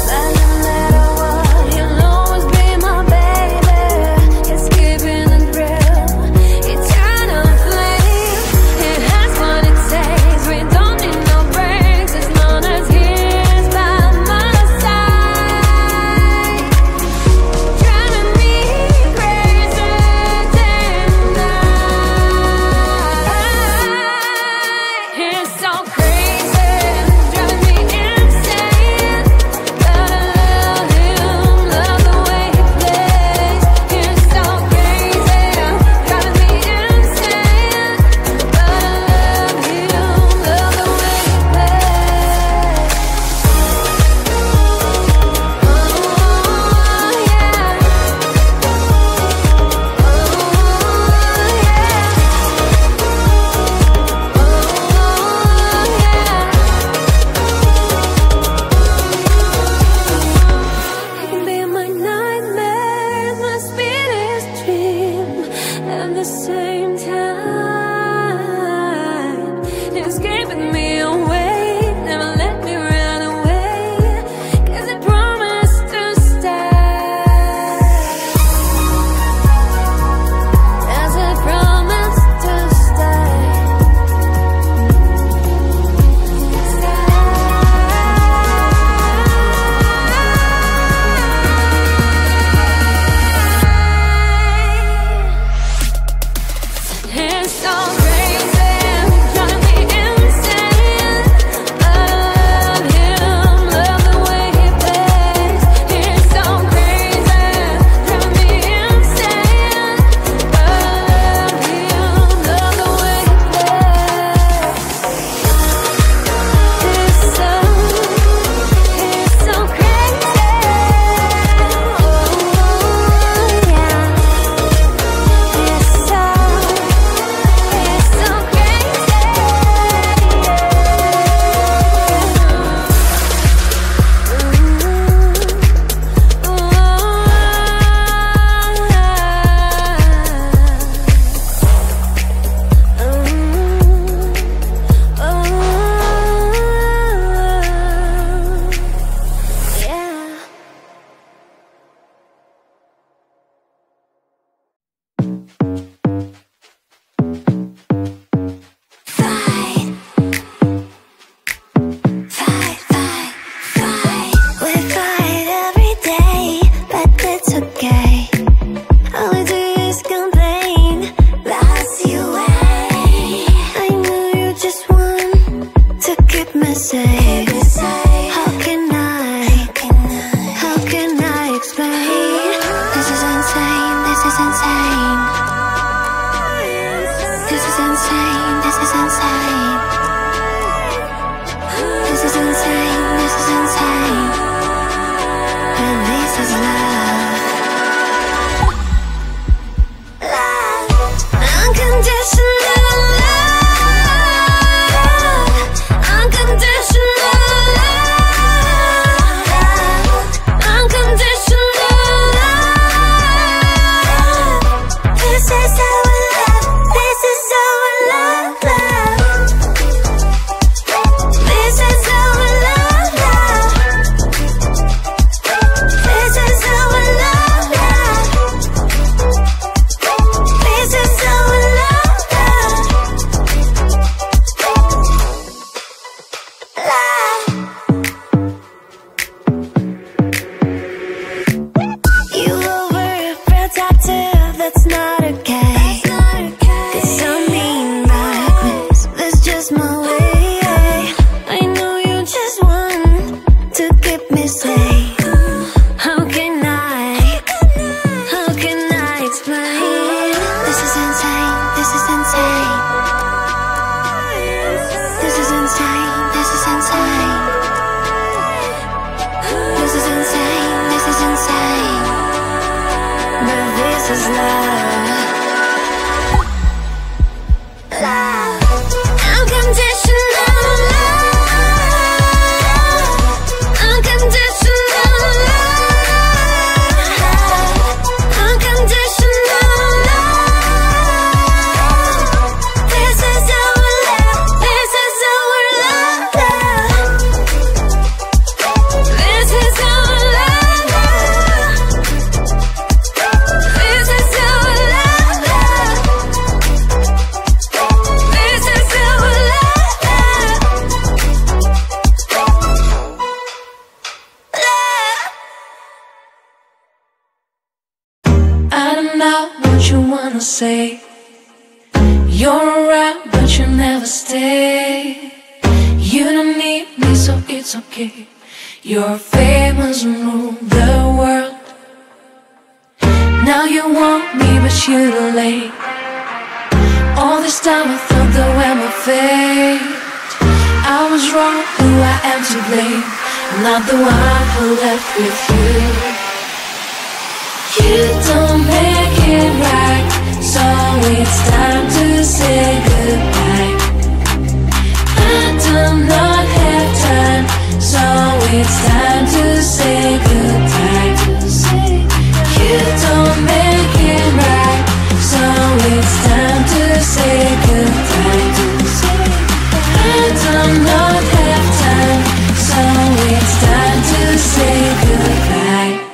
Doesn't matter what, he'll always be my baby. what you wanna say. You're around but you never stay. You don't need me so it's okay. You're famous and rule the world. Now you want me but you're too late. All this time I thought that we're my fate. I was wrong, who I am to blame. I'm not the one who left with you. You don't make it right, so it's time to say goodbye. I do not have time, so it's time to say goodbye. You don't make it right, so it's time to say goodbye. I do not have time, so it's time to say goodbye.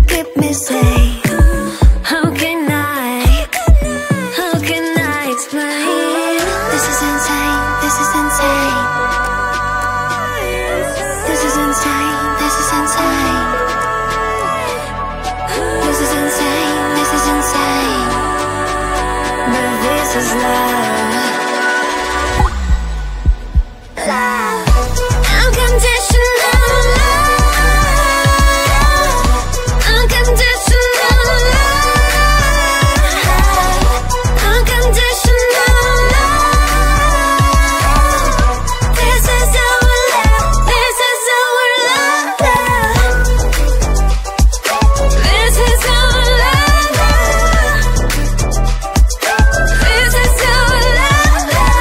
keep me safe. How can I explain? This is insane, this is insane. This is insane, this is insane. This is insane, this is insane. But this is love. Love. Unconditional love. Unconditional love. Unconditional love. This is our love. This is our love. This is our love. This is our love.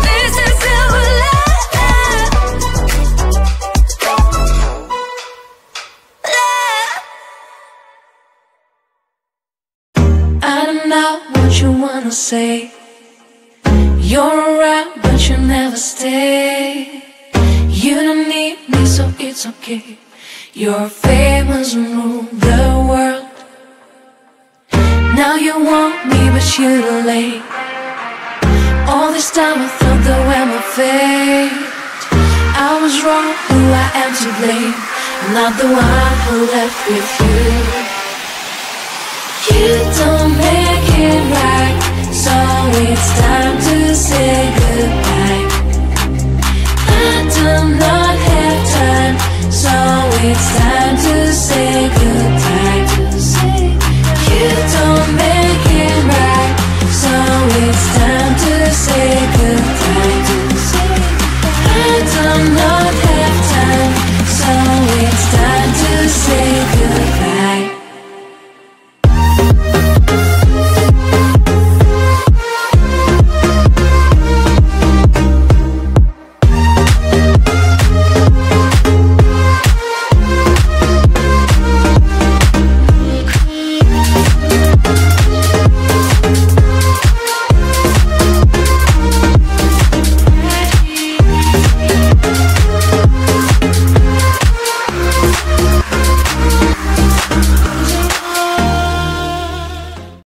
This is our love. I don't know what you wanna say. You're around, but you never stay. You don't need me, so it's okay. You're famous and rule the world. Now you want me, but you're too late. All this time I thought that we're my fate. I was wrong, who I am to blame. I'm not the one who left with you. You don't make it right, so it's time to say goodbye. I do not have time, so it's time to say